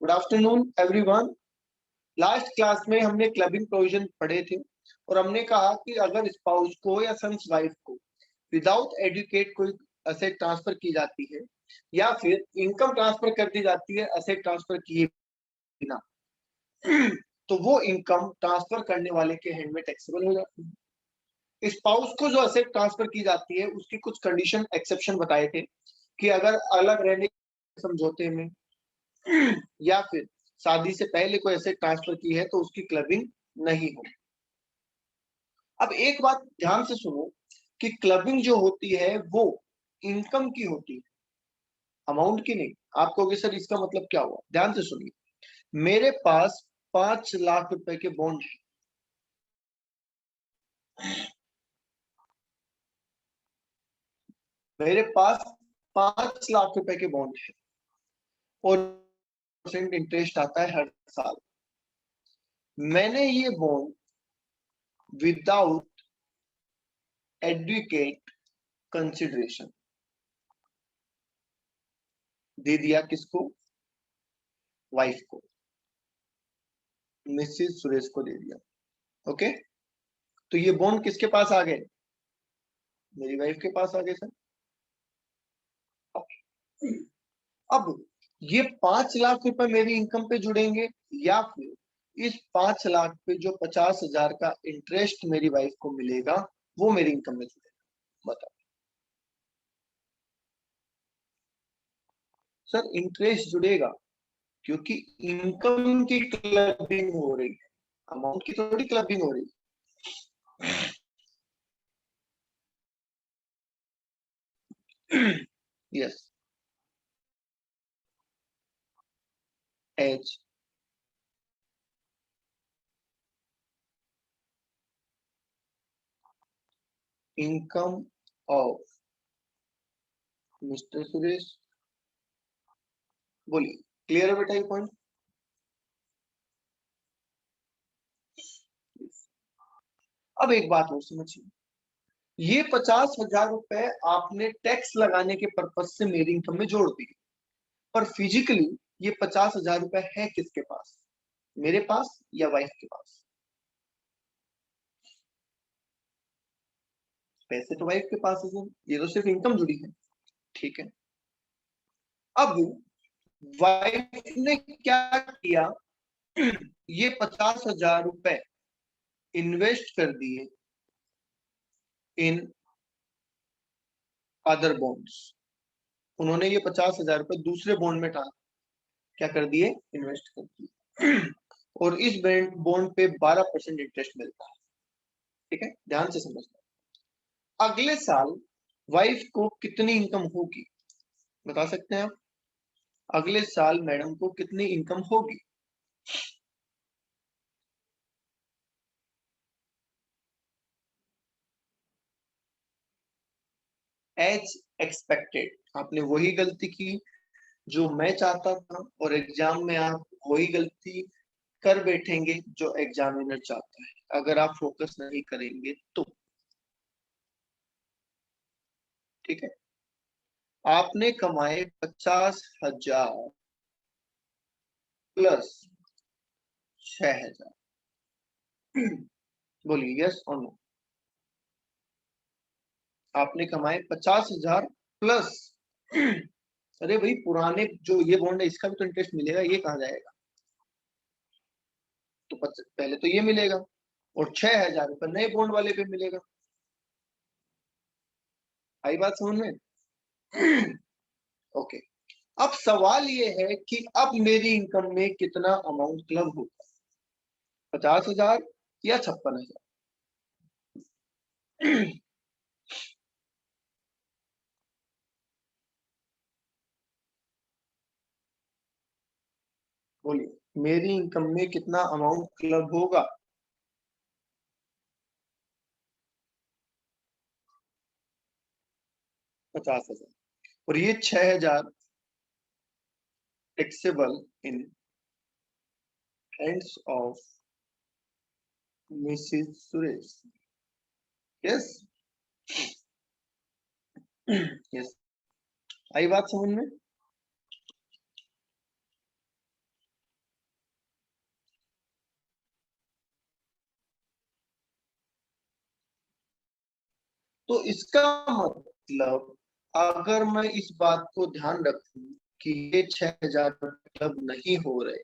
Good afternoon everyone. Last class में हमने clubbing provision पढ़े थे और हमने कहा कि अगर स्पाउस को या सन्स वाइफ को विदाउट एडुकेट कोई असेट ट्रांसफर की जाती है या फिर इनकम ट्रांसफर कर दी जाती है असेट ट्रांसफर किए बिना, तो वो इनकम ट्रांसफर करने वाले के हैंड में टैक्सेबल हो जाती है। स्पाउस को जो असेट ट्रांसफर की जाती है उसकी कुछ कंडीशन एक्सेप्शन बताए थे कि अगर अलग रहने के समझौते में या फिर शादी से पहले कोई एसेट ट्रांसफर की है तो उसकी क्लबिंग नहीं हो। अब एक बात ध्यान से सुनो कि क्लबिंग जो होती है वो इनकम की होती है, अमाउंट की नहीं। आप कहोगे सर इसका मतलब क्या हुआ? ध्यान से सुनिए, मेरे पास 5 लाख रुपए के बॉन्ड है, मेरे पास 5 लाख रुपए के बॉन्ड है और % इंटरेस्ट आता है हर साल। मैंने ये बॉन्ड विदाउट एडुकेट कंसिडरेशन दे दिया, किसको? वाइफ को, मिसेस सुरेश को दे दिया। ओके, तो ये बॉन्ड किसके पास आ गए? मेरी वाइफ के पास आ गए सर। अब ये 5 लाख रुपए मेरी इनकम पे जुड़ेंगे या फिर इस 5 लाख पे जो 50,000 का इंटरेस्ट मेरी वाइफ को मिलेगा वो मेरी इनकम में जुड़ेगा? बताओ सर। इंटरेस्ट जुड़ेगा क्योंकि इनकम की क्लबिंग हो रही है, अमाउंट की थोड़ी क्लबिंग हो रही है। Yes, as income of Mr Suresh. बोलिए, क्लियर है बेटा ये पॉइंट? अब एक बात और समझिए, ये 50,000 रुपए आपने टैक्स लगाने के पर्पज से मेरी इनकम में जोड़ दिए, पर फिजिकली ये 50,000 रुपए है किसके पास? मेरे पास या वाइफ के पास? पैसे तो वाइफ के पास है, ये तो सिर्फ इनकम जुड़ी है। ठीक है, अब वाइफ ने क्या किया? ये 50,000 रुपए इन्वेस्ट कर दिए इन अदर बॉन्ड्स। उन्होंने ये 50,000 रुपए दूसरे बॉन्ड में क्या कर दिए? इन्वेस्ट कर दिए। और इस बॉन्ड पे 12% इंटरेस्ट मिलता है। ठीक है, ध्यान से समझना। अगले साल वाइफ को कितनी इनकम होगी बता सकते हैं आप? अगले साल मैडम को कितनी इनकम होगी? As expected. आपने वही गलती की जो मैं चाहता था और एग्जाम में आप वही गलती कर बैठेंगे जो एग्जामिनर चाहता है, अगर आप फोकस नहीं करेंगे तो। ठीक है, आपने कमाए 50,000 प्लस 6,000। बोलिए यस और नो। आपने कमाए 50,000 प्लस, अरे भाई पुराने जो ये बॉन्ड है इसका भी तो इंटरेस्ट मिलेगा, ये कहाँ जाएगा? तो पहले तो ये मिलेगा और 6,000 रुपये नए बॉन्ड वाले पे मिलेगा। आई बात समझ में? ओके, अब सवाल ये है कि अब मेरी इनकम में कितना अमाउंट क्लब होगा? 50,000 या 56,000? बोलिए, मेरी इनकम में कितना अमाउंट क्लब होगा? 50,000 और ये 6,000 taxable in hands of Mrs Suresh. Yes yes, आई बात समझ में? तो इसका मतलब अगर मैं इस बात को ध्यान रखूं कि ये 6,000 क्लब नहीं हो रहे,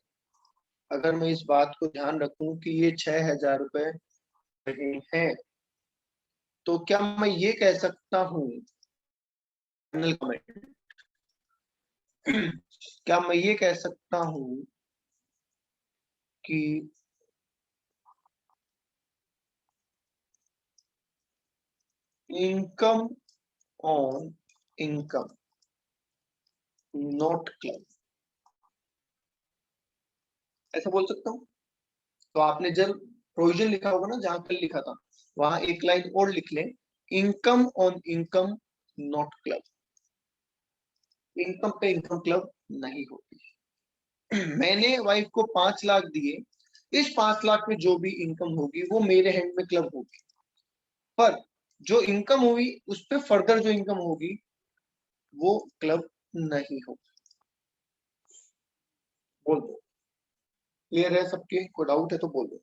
अगर मैं इस बात को ध्यान रखूं कि ये 6,000 रुपए रहे हैं, तो क्या मैं ये कह सकता हूं, फाइनल कमेंट, क्या मैं ये कह सकता हूं कि income on income not club, ऐसा बोल सकता हूँ? तो आपने जब प्रोविजन लिखा होगा ना, जहां कल लिखा था, वहां एक लाइन और लिख लें, income on income not club, income पे इनकम क्लब नहीं होती। मैंने वाइफ को 5 लाख दिए, इस 5 लाख में जो भी इनकम होगी वो मेरे हैंड में क्लब होगी, पर जो इनकम हुई उस पर फर्दर जो इनकम होगी वो क्लब नहीं होगी। बोल दो, क्लियर है सबके? कोई डाउट है तो बोल दो।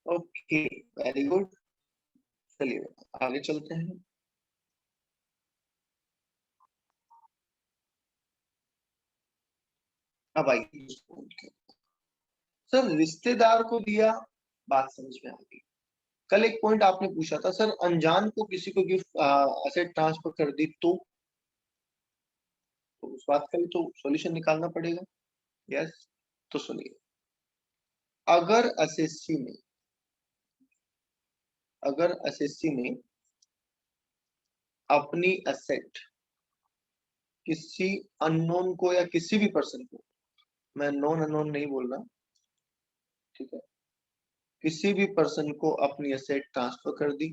Okay, very good. चलिए आगे चलते हैं। अब आइए, सर रिश्तेदार को दिया, बात समझ में आ गई। कल एक पॉइंट आपने पूछा था सर, अनजान को किसी को गिफ्ट एसेट ट्रांसफर कर दी तो उस बात का भी तो सॉल्यूशन निकालना पड़ेगा। यस, तो सुनिए, अगर एसएससी में, अगर एसएससी ने अपनी एसेट किसी अननोन को या किसी भी पर्सन को, मैं नॉन अननोन नहीं बोल रहा, ठीक है, किसी भी पर्सन को अपनी एसेट ट्रांसफर कर दी,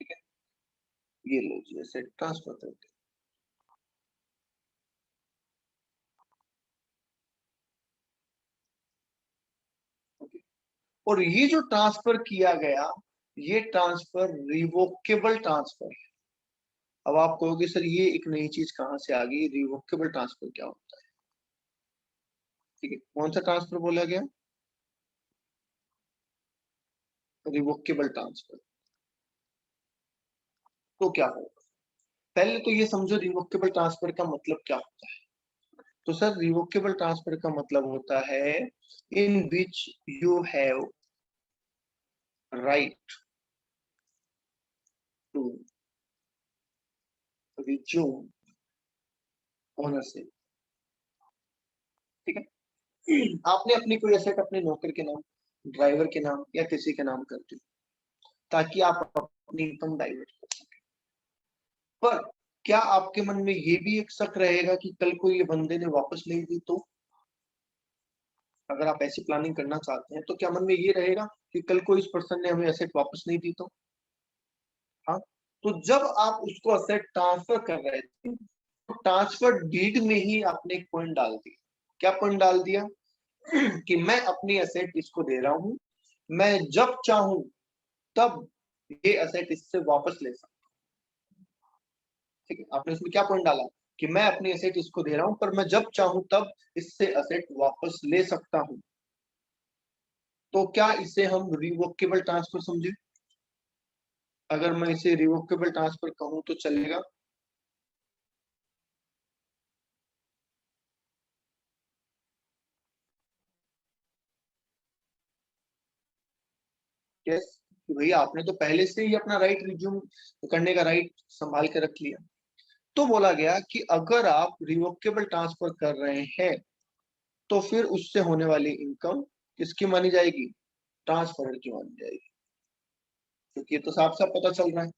ठीक है, ये लो जी एसेट ट्रांसफर कर दी, ओके, और ये जो ट्रांसफर किया गया, ये ट्रांसफर रिवोकेबल ट्रांसफर। अब आप कहोगे सर ये एक नई चीज कहां से आ गई, रिवोकेबल ट्रांसफर क्या होता है? ठीक है, कौन सा ट्रांसफर बोला गया? Revocable transfer. तो क्या होगा, पहले तो ये समझो रिवोकेबल ट्रांसफर का मतलब क्या होता है। तो सर रिवोकेबल ट्रांसफर का मतलब होता है in which you have right to resume ownership, ठीक है। आपने अपनी कोई एसेट अपने नौकर के नाम, ड्राइवर के नाम या किसी के नाम कर दी, ताकि आप अपनी इनकम डाइवर्ट कर सकें। पर क्या आपके मन में ये भी एक शक रहेगा कि कल को ये बंदे ने वापस नहीं दी तो? अगर आप ऐसी प्लानिंग करना चाहते हैं तो क्या मन में ये रहेगा कि कल को इस पर्सन ने हमें एसेट वापस नहीं दी तो? हाँ, तो जब आप उसको एसेट ट्रांसफर कर रहे थे, तो ट्रांसफर डीड में ही आपने एक पॉइंट डाल दिया। क्या पॉइंट डाल दिया? कि मैं अपनी एसेट इसको दे रहा हूं, मैं जब चाहूं तब ये एसेट इससे वापस ले सकता हूं। ठीक है, आपने इसमें क्या पॉइंट डाला कि मैं अपनी एसेट इसको दे रहा हूं, पर मैं जब चाहूं तब इससे एसेट वापस ले सकता हूं। तो क्या इसे हम रिवोकेबल ट्रांसफर समझे? अगर मैं इसे रिवोकेबल ट्रांसफर कहूं तो चलेगा? यस, कि भैया आपने तो पहले से ही अपना राइट रिज्यूम करने का राइट संभाल के रख लिया। तो बोला गया कि अगर आप रिवोकेबल ट्रांसफर कर रहे हैं तो फिर उससे होने वाली इनकम किसकी मानी जाएगी? ट्रांसफर की मानी जाएगी, क्योंकि ये तो साफ साफ पता चल रहा है।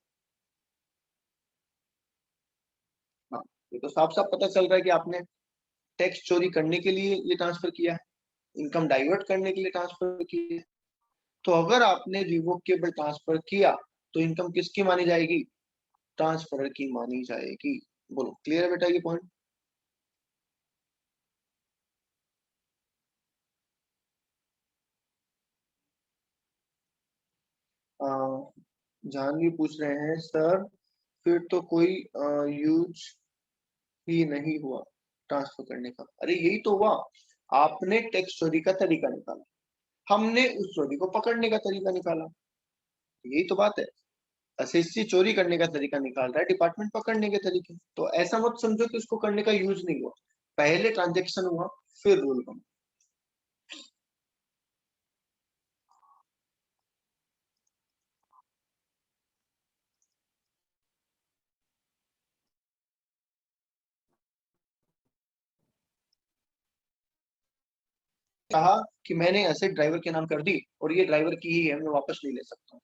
हाँ, ये तो साफ साफ पता चल रहा है कि आपने टैक्स चोरी करने के लिए ये ट्रांसफर किया है, इनकम डाइवर्ट करने के लिए ट्रांसफर किया है। तो अगर आपने रिवोकेबल ट्रांसफर किया तो इनकम किसकी मानी जाएगी? ट्रांसफर की मानी जाएगी। बोलो, क्लियर है बेटा ये पॉइंट? जानवी पूछ रहे हैं सर, फिर तो कोई यूज ही नहीं हुआ। ट्रांसफर करने का। अरे यही तो हुआ, आपने टैक्स चोरी का तरीका निकाला, हमने उस चोरी को पकड़ने का तरीका निकाला। यही तो बात है, एसएससी चोरी करने का तरीका निकाल रहा है, डिपार्टमेंट पकड़ने के तरीके। तो ऐसा मत समझो कि उसको करने का यूज नहीं हुआ, पहले ट्रांजेक्शन हुआ फिर रूल बना। कहा कि मैंने एसेट ड्राइवर के नाम कर दी और ये ड्राइवर की ही है, मैं वापस नहीं ले सकता हूँ।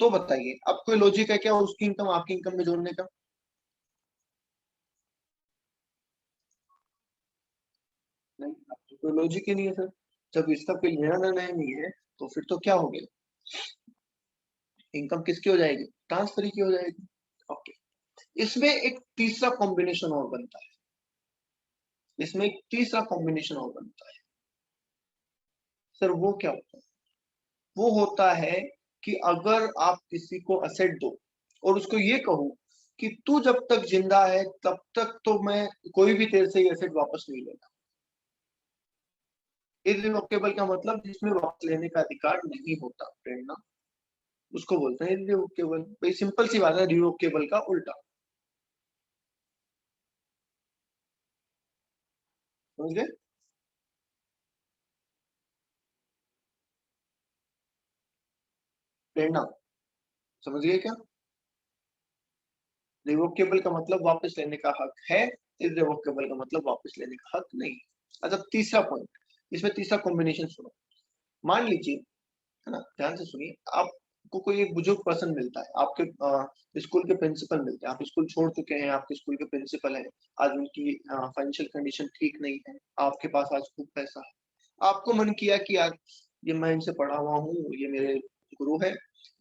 तो बताइए अब कोई लॉजिक है क्या उसकी इनकम आपकी इनकम में जोड़ने का? नहीं, अब तो कोई लॉजिक ही नहीं है सर। जब इसका कोई लेना देना ही नहीं है तो फिर तो क्या हो गया, इनकम किसकी हो जाएगी, ट्रांसफर की हो जाएगी। ओके, इसमें एक तीसरा कॉम्बिनेशन और बनता है, इसमें एक तीसरा कॉम्बिनेशन और बनता है। सर वो क्या होता है? वो होता है कि अगर आप किसी को असेट दो और उसको ये कहो कि तू जब तक जिंदा है तब तक तो मैं कोई भी तेरे से ये असेट वापस नहीं लेगा। इररिवोकेबल का मतलब जिसमें वापस लेने का अधिकार नहीं होता, प्रेरणा, उसको बोलते हैं इररिवोकेबल। भाई सिंपल सी बात है, रिवोकेबल का उल्टा, समझ गए? प्रेरणा, समझ गए क्या? रिवोकेबल का मतलब वापस लेने का हक है, इररिवोकेबल का मतलब वापस लेने का हक नहीं। अच्छा, तीसरा पॉइंट, इसमें तीसरा कॉम्बिनेशन सुनो। मान लीजिए, है ना, ध्यान से सुनिए, आपको कोई एक बुजुर्ग पर्सन मिलता है, आपके स्कूल के प्रिंसिपल मिलते हैं, आप स्कूल छोड़ चुके हैं, आपके स्कूल के प्रिंसिपल हैं, आज उनकी फाइनेंशियल कंडीशन ठीक नहीं है, आपके पास आज खूब पैसा है, आपको मन किया कि यार ये मैं इनसे पढ़ा हुआ हूँ, ये मेरे गुरु है,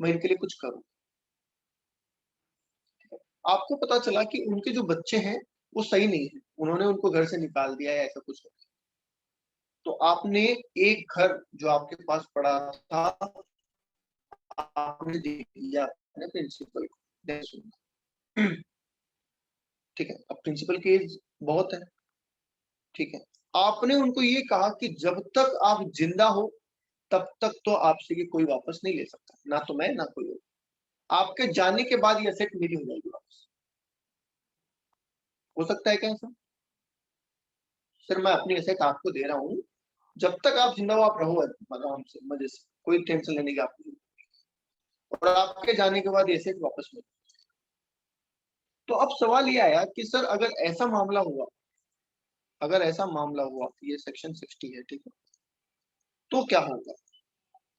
मैं इनके लिए कुछ करूँ। आपको पता चला कि उनके जो बच्चे हैं वो सही नहीं है, उन्होंने उनको घर से निकाल दिया है, ऐसा कुछ है। तो आपने एक घर जो आपके पास पड़ा था, आपने दे दिया अपने प्रिंसिपल को, ध्यान सुनना। ठीक है, अब प्रिंसिपल की एज बहुत है, ठीक है, आपने उनको ये कहा कि जब तक आप जिंदा हो तब तक तो आपसे ये कोई वापस नहीं ले सकता, ना तो मैं ना कोई और। आपके जाने के बाद ये असेट मेरी हो जाएगी वापस। हो सकता है क्या ऐसा? सर मैं अपनी असेट आपको दे रहा हूँ, जब तक आप जिंदा हो आप रहो आराम से मजे से, कोई टेंशन लेने की आपको जरूरत नहीं। और आपके जाने के बाद ये असेट वापस मिले। तो अब सवाल ये आया कि सर अगर ऐसा मामला हुआ, अगर ऐसा मामला हुआ, ये सेक्शन 60 है, ठीक है, तो क्या होगा?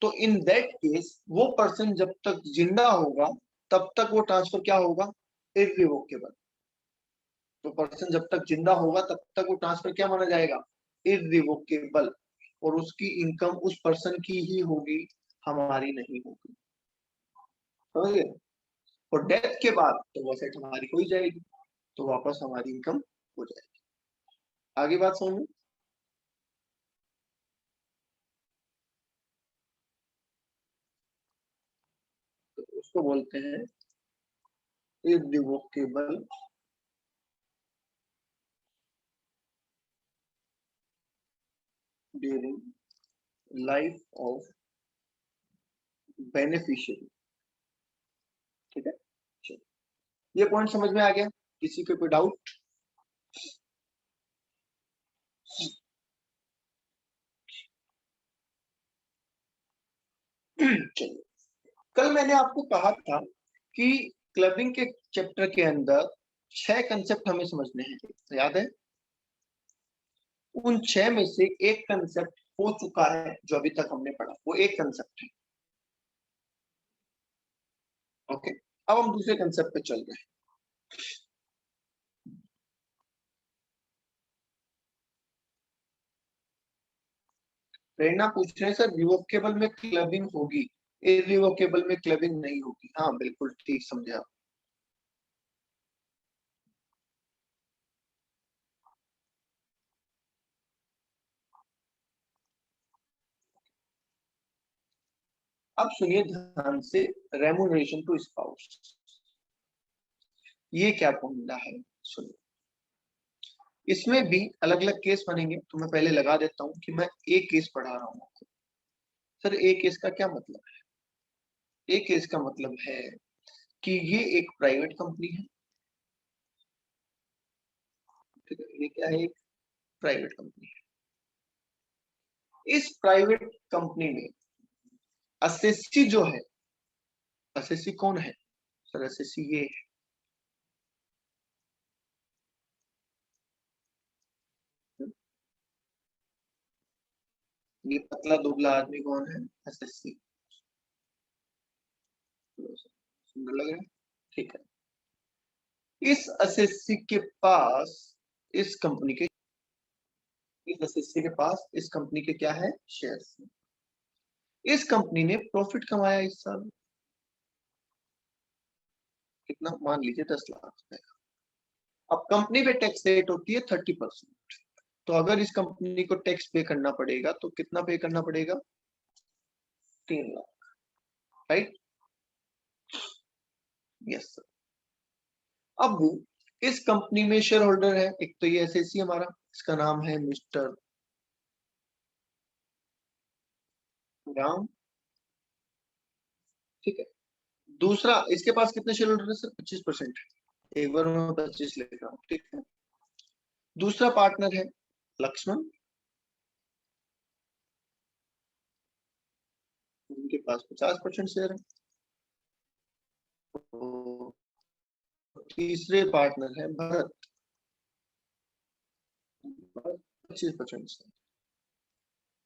तो इन दैट केस वो पर्सन जब तक जिंदा होगा तब तक वो ट्रांसफर क्या होगा, इररिवोकेबल। तो पर्सन जब तक जिंदा होगा तब तक वो ट्रांसफर क्या माना जाएगा, इररिवोकेबल। और उसकी इनकम उस पर्सन की ही होगी, हमारी नहीं होगी, समझ गए? और डेथ के बाद तो वो सेट हमारी हो ही जाएगी, तो वापस हमारी इनकम हो जाएगी। आगे बात समझ में? तो उसको बोलते हैं irrevocable during life of beneficiary. ठीक है, चलो ये पॉइंट समझ में आ गया, किसी को कोई डाउट? चलिए, कल मैंने आपको कहा था कि क्लबिंग के चैप्टर के अंदर 6 कंसेप्ट हमें समझने हैं, याद है? उन 6 में से एक कंसेप्ट हो चुका है जो अभी तक हमने पढ़ा, वो एक कंसेप्ट है। ओके, अब हम दूसरे कंसेप्ट पे चल रहे हैं। प्रेरणा पूछ रहे हैं सर रिवोकेबल में क्लबिंग होगी, इररिवोकेबल में क्लबिंग नहीं होगी। हाँ बिल्कुल ठीक समझे आप। अब सुनिए ध्यान से, रेमुनरेशन टू स्पाउस, ये क्या फॉर्मूला है? सुनिए, इसमें भी अलग अलग केस बनेंगे, तो मैं पहले लगा देता हूं कि मैं एक केस पढ़ा रहा हूं आपको। सर एक केस का क्या मतलब है? एक केस का मतलब है कि ये एक प्राइवेट कंपनी है, ठीक है, ये क्या है? एक प्राइवेट कंपनी है। इस प्राइवेट कंपनी में एसएससी जो है, एसएससी कौन है सर? एसएससी ये है, ये पतला दुबला आदमी कौन है? एसएससी। सुंदर लग रहा है, ठीक है। इस एसएससी के पास इस कंपनी के, इस एसएससी के पास इस कंपनी के क्या है? शेयर्स। इस कंपनी ने प्रॉफिट कमाया इस साल, कितना? मान लीजिए 10 लाख रुपए। अब कंपनी पे टैक्स रेट होती है 30%। तो अगर इस कंपनी को टैक्स पे करना पड़ेगा तो कितना पे करना पड़ेगा? 3 लाख, राइट? Yes sir. अब इस कंपनी में शेयर होल्डर है, एक तो ये एसएससी हमारा, इसका नाम है मिस्टर राम, ठीक है। दूसरा, इसके पास कितने शेयर होल्डर है सर? 25%। एक बार मैं 25 लिख रहा हूँ, ठीक है। दूसरा पार्टनर है लक्ष्मण, उनके पास 50% शेयर है। तो तीसरे पार्टनर है भरत, 25% शेयर।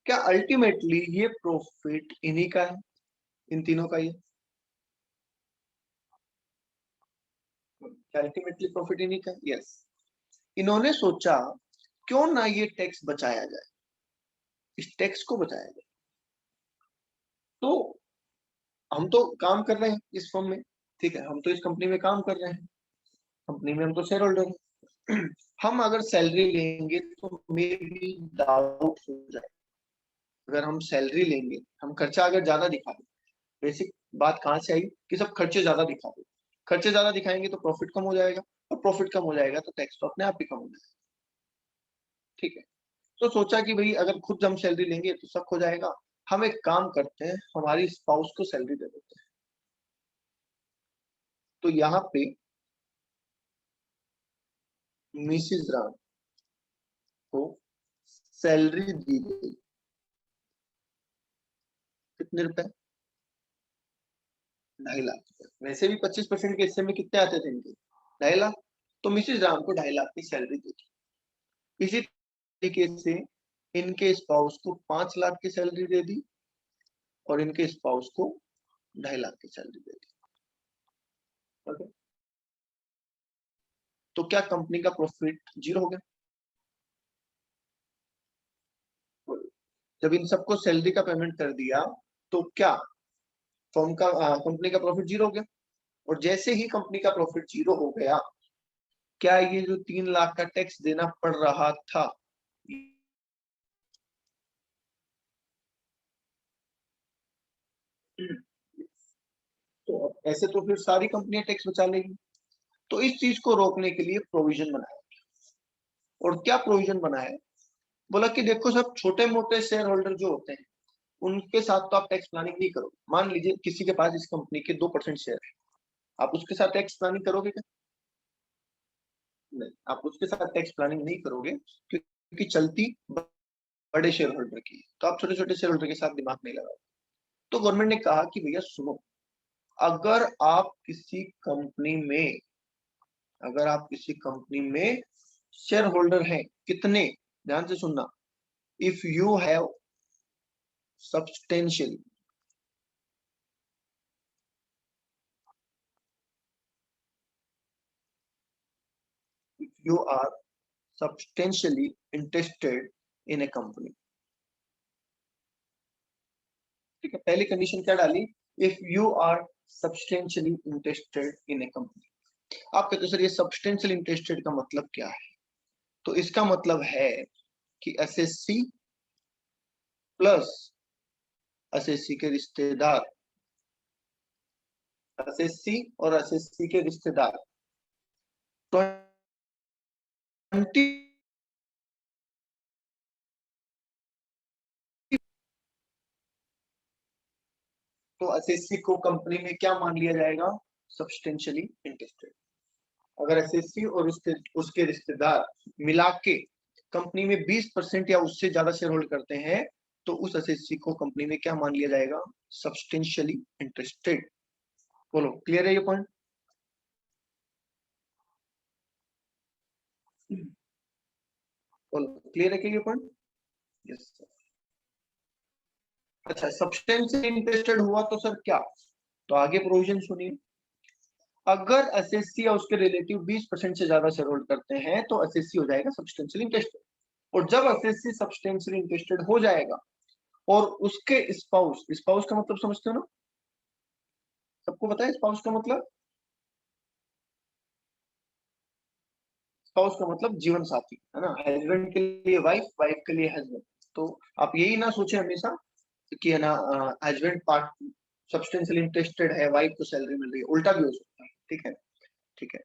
क्या अल्टीमेटली ये प्रॉफिट इन्हीं का है, इन तीनों का? ये अल्टीमेटली प्रॉफिट इन्हीं का? यस। इन्होंने सोचा क्यों ना ये टैक्स बचाया जाए, इस टैक्स को बचाया जाए। तो हम तो काम कर रहे हैं इस फर्म में, ठीक है, हम तो इस कंपनी में काम कर रहे हैं, कंपनी में हम तो शेयर होल्डर हैं। हम अगर सैलरी लेंगे तो मे भी डाउट हो जाए। अगर हम सैलरी लेंगे, हम खर्चा अगर ज्यादा दिखा दें, बेसिक बात कहाँ से आई कि सब खर्चे ज्यादा दिखा दो, खर्चे ज्यादा दिखाएंगे तो प्रॉफिट कम हो जाएगा, और प्रॉफिट कम हो जाएगा तो टैक्स तो अपने आप ही कम हो जाएगा, ठीक है। तो सोचा कि भाई अगर खुद हम सैलरी लेंगे तो सब हो जाएगा, हम एक काम करते हैं, हमारी स्पाउस को सैलरी दे देते हैं। तो यहाँ पे मिसिज राम को सैलरी दी गई, कितने रुपए? 2.5 लाख रुपए। वैसे भी 25% के हिस्से में कितने आते थे इनके? 2.5 लाख। तो मिसिज राम को 2.5 लाख की सैलरी दी थी। इसी तरीके से इनके स्पाउस को 5 लाख की सैलरी दे दी, और इनके स्पाउस को 2.5 लाख की सैलरी दे दी, ओके। तो क्या कंपनी का प्रॉफिट 0 हो गया? जब इन सबको सैलरी का पेमेंट कर दिया तो क्या फर्म का, कंपनी का प्रॉफिट 0 हो गया? और जैसे ही कंपनी का प्रॉफिट 0 हो गया, क्या ये जो 3 लाख का टैक्स देना पड़ रहा था, तो ऐसे तो फिर सारी कंपनियां टैक्स बचा लेगी। तो इस चीज को रोकने के लिए प्रोविजन बनाया। और क्या प्रोविजन बनाया? बोला कि देखो सब छोटे मोटे शेयर होल्डर जो होते हैं उनके साथ तो आप टैक्स प्लानिंग नहीं करो। मान लीजिए किसी के पास इस कंपनी के 2% शेयर है, आप उसके साथ टैक्स प्लानिंग करोगे क्या? नहीं, आप उसके साथ टैक्स प्लानिंग नहीं करोगे, क्योंकि चलती बड़े शेयर होल्डर की, तो आप छोटे छोटे शेयर होल्डर के साथ दिमाग नहीं लगाओ। तो गवर्नमेंट ने कहा कि भैया सुनो, अगर आप किसी कंपनी में, अगर आप किसी कंपनी में शेयर होल्डर हैं, कितने, ध्यान से सुनना, if you have substantial, if you are substantially interested in a company, ठीक है। पहली कंडीशन क्या डाली? If you are substantially interested in a company. आप कहते हो सर ये सब्सटेंशियल इंटरेस्टेड का मतलब क्या है? तो इसका मतलब है कि एसएससी प्लस एसएससी के रिश्तेदार, एसएससी और एसएससी के रिश्तेदार 20 तो एसएससी को कंपनी में क्या मान लिया जाएगा? Substantially interested. अगर एसएससी और उसके रिश्तेदार मिला के कंपनी में 20% या उससे ज्यादा शेयर होल्ड करते हैं तो उस एसएससी को कंपनी में क्या मान लिया जाएगा? Substantially interested. बोलो, क्लियर है ये पॉइंट? बोलो, क्लियर है क्या ये पॉइंट? Yes sir. अच्छा, सब्सटेंशियली इंटरेस्टेड हुआ तो सर क्या? तो आगे प्रोविजन सुनिए। अगर एसएससी या उसके रिलेटिव 20% से ज्यादा शेयर होल्ड करते हैं तो एसएससी हो जाएगा सब्सटेंशियली इंटरेस्टेड। और जब एसएससी सब्सटेंशियली इंटरेस्टेड हो जाएगा और उसके स्पाउस, स्पाउस का मतलब समझते हो ना? सबको पता है स्पाउस का मतलब? स्पाउस का मतलब जीवन साथी, है ना? हस्बैंड के लिए वाइफ, वाइफ के लिए हस्बैंड। तो आप यही ना सोचे हमेशा कि है ना हस्बैंड पार्ट सब्सटेंशियली इंटरेस्टेड है, वाइफ को सैलरी मिल रही है, उल्टा भी हो सकता है। ठीक है, ठीक है।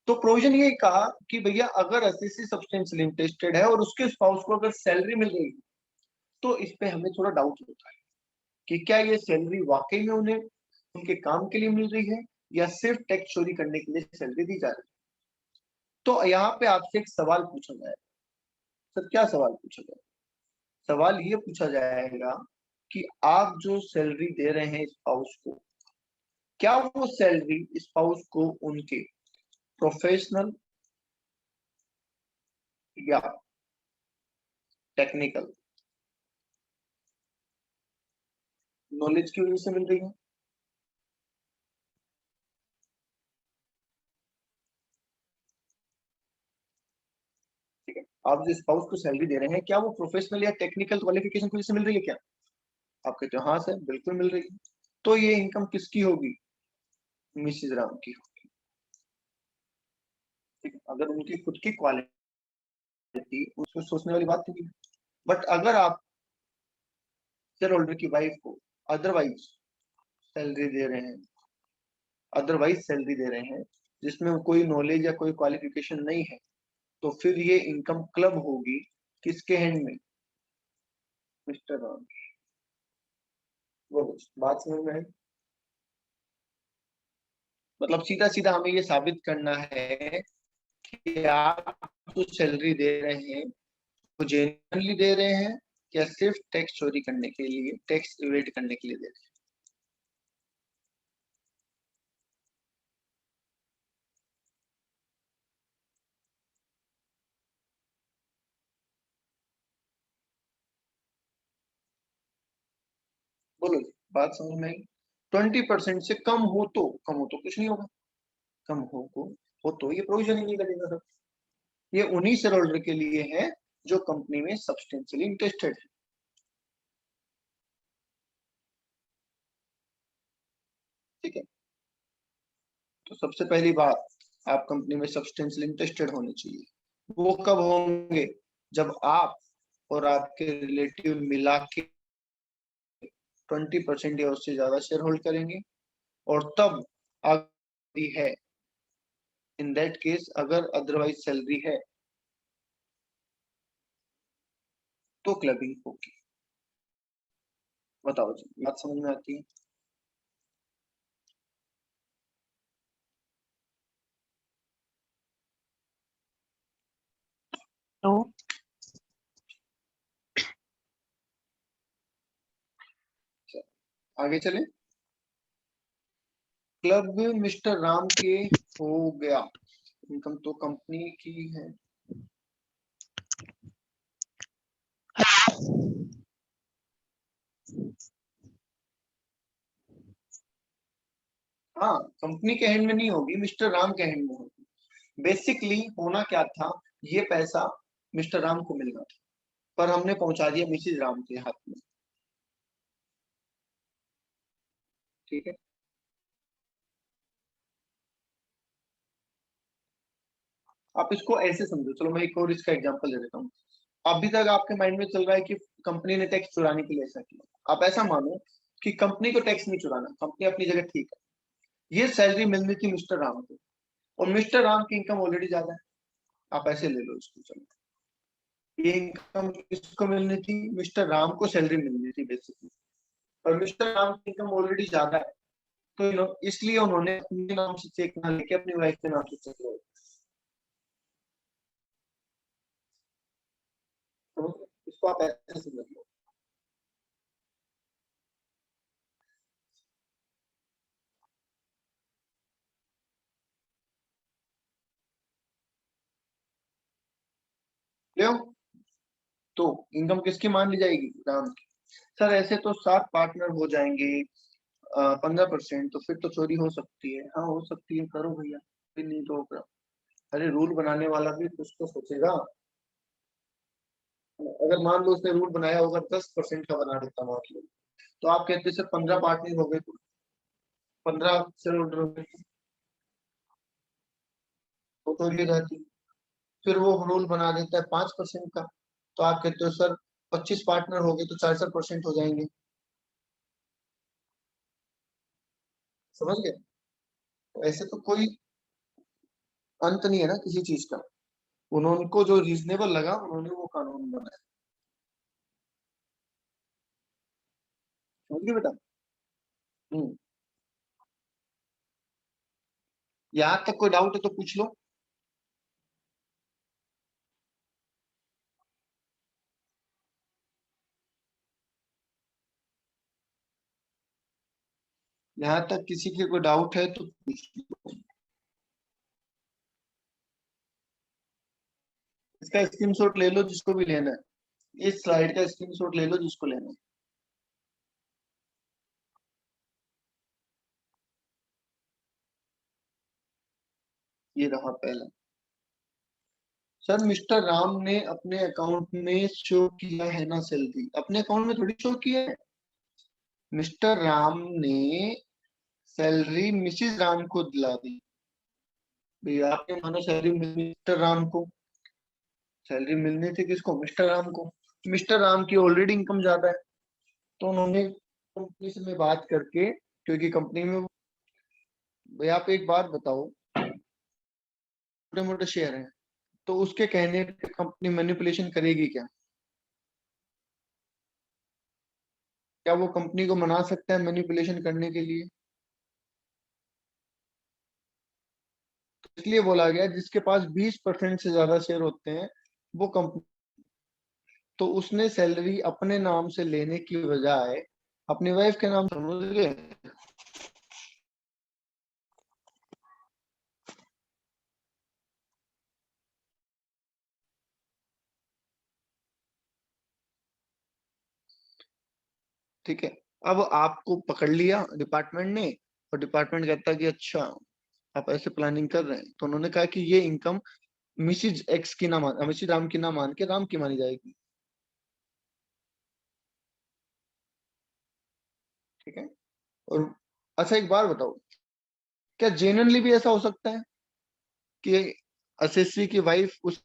तो प्रोविजन ये कहा कि भैया अगर एसएससी सब्सटेंशियली इंटरेस्टेड है और उसके स्पाउस को अगर सैलरी मिल रही है तो इस पे हमें थोड़ा डाउट होता है कि क्या ये सैलरी वाकई में उन्हें उनके काम के लिए मिल रही है या सिर्फ टैक्स चोरी करने के लिए सैलरी दी जा रही है। तो यहाँ पे आपसे एक सवाल पूछा जाए। सर क्या सवाल पूछा जाए? सवाल ये पूछा जाएगा कि आप जो सैलरी दे रहे हैं स्पाउस को, क्या वो सैलरी स्पाउस को उनके प्रोफेशनल या टेक्निकल नॉलेज की वजह से मिल रही है? ठीक है, आप जो स्पाउस को सैलरी दे रहे हैं क्या वो प्रोफेशनल या टेक्निकल क्वालिफिकेशन की वजह से मिल रही है क्या? आप कहते हो हाँ सर बिल्कुल मिल रही है। तो ये इनकम किसकी होगी? मिसिज राम की होगी। ठीक है, अगर उनकी खुद की क्वालिटी, उसमें सोचने वाली बात नहीं है। बट अगर आप शेयर होल्डर की वाइफ को अदरवाइज सैलरी दे रहे हैं, अदरवाइज सैलरी दे रहे हैं जिसमें कोई नॉलेज या कोई क्वालिफिकेशन नहीं है, तो फिर ये इनकम क्लब होगी किसके हैंड में? मिस्टर राम। वो बात समझ में है? मतलब सीधा सीधा हमें ये साबित करना है कि आप जो सैलरी दे रहे हैं वो जेन्युइनली दे रहे हैं या सिर्फ टैक्स चोरी करने के लिए, टैक्स इवेड करने के लिए दे रहे हैं। बोलो जी, बात समझ में आई? 20% से कम हो तो, कम हो तो कुछ नहीं होगा, कम हो तो ये प्रोविजन ही नहीं लगेगा सर। ये उन्हीं शेयर होल्डर के लिए है जो कंपनी में सब्सटेंशियली इंटरेस्टेड है। ठीक है, तो सबसे पहली बात, आप कंपनी में सब्सटेंशियली इंटरेस्टेड होने चाहिए। वो कब होंगे? जब आप और आपके रिलेटिव मिला के 20% या उससे ज्यादा शेयर होल्ड करेंगे। और तब अगर है, इन दैट केस अगर अदरवाइज सैलरी है तो क्लबिंग होगी। बताओ जी, बात समझ में आती है? तो आगे चले। क्लब मिस्टर राम के हो गया, इनकम तो कंपनी की है। हाँ, कंपनी के हैंड में नहीं होगी, मिस्टर राम के हैंड में होगी। बेसिकली होना क्या था, ये पैसा मिस्टर राम को मिलना था पर हमने पहुंचा दिया मिसिज राम के हाथ में। ठीक है, आप इसको ऐसे समझो। चलो मैं एक और इसका एग्जांपल दे देता हूँ। अभी तक आपके माइंड में चल रहा है कि कंपनी ने टैक्स चुराने के लिए ऐसा किया। आप ऐसा मानो कि कंपनी को टैक्स नहीं चुराना, कंपनी अपनी जगह ठीक है। ये सैलरी मिलनी थी मिस्टर राम को और मिस्टर राम की इनकम ऑलरेडी ज्यादा है। आप ऐसे ले लो इसको। चलो, ये इनकम किसको मिलनी थी? मिस्टर राम को सैलरी मिलनी थी बेसिकली। और मिस्टर राम की इनकम ऑलरेडी ज्यादा है, तो इसलिए उन्होंने अपने नाम से चेक ना लेके अपनी वाइफ के नाम से चेक लिया। तो इसको आप ऐसे समझ लो। क्यों? तो इनकम किसकी मान ली जाएगी? राम की। सर ऐसे तो 7 पार्टनर हो जाएंगे, 15%, तो फिर तो चोरी हो सकती है। हाँ हो सकती है, करो भैया, फिर नहीं तो होगा। अरे रूल बनाने वाला भी कुछ तो सोचेगा। अगर मान लो उसने रूल बनाया होगा 10% का बना देता मान लो, तो आप कहते सर 15 पार्टनर हो गए, तो 15 शेयर होल्डर हो गए, तो ये रहती। फिर वो रूल बना देता है 5% का, तो आप कहते हो सर 25 पार्टनर हो गए तो 4% हो जाएंगे। समझ गए? तो ऐसे तो कोई अंत नहीं है ना किसी चीज का। उनको जो रीजनेबल लगा उन्होंने वो कानून बनाया। समझ गए बेटा? हम्म। यहाँ तक कोई डाउट है तो पूछ लो। यहाँ तक किसी के कोई डाउट है तो पूछ लो। इसका स्क्रीनशॉट ले लो जिसको भी लेना है, इस स्लाइड का स्क्रीनशॉट ले लो जिसको लेना है। ये रहा पहला। सर मिस्टर राम ने अपने अकाउंट में शो किया है ना सैलरी? अपने अकाउंट में थोड़ी शो किया है। मिस्टर राम ने सैलरी मिसिज राम को दिला दी। भैया आपने माना सैलरी मिस्टर राम को, सैलरी मिलनी थी किसको? मिस्टर राम को। मिस्टर राम की ऑलरेडी इनकम ज्यादा है, तो उन्होंने कंपनी से में बात करके, क्योंकि कंपनी में भैया आप एक बात बताओ, छोटे मोटे शेयर हैं, तो उसके कहने पे कंपनी मैनिपुलेशन करेगी क्या? क्या वो कंपनी को मना सकता है मैनिपुलेशन करने के लिए? इसलिए बोला गया जिसके पास 20% से ज्यादा शेयर होते हैं वो कंपनी। तो उसने सैलरी अपने नाम से लेने की बजाय अपनी वाइफ के नाम, समझ गए? ठीक है। अब आपको पकड़ लिया डिपार्टमेंट ने, और डिपार्टमेंट कहता है कि अच्छा आप ऐसे प्लानिंग कर रहे हैं, तो उन्होंने कहा कि ये इनकम मिसिज एक्स की ना मान, मिसिज राम की ना मान के राम की मानी जाएगी। ठीक है। और अच्छा एक बार बताओ, क्या जेन्युइनली भी ऐसा हो सकता है कि एसएससी की वाइफ उस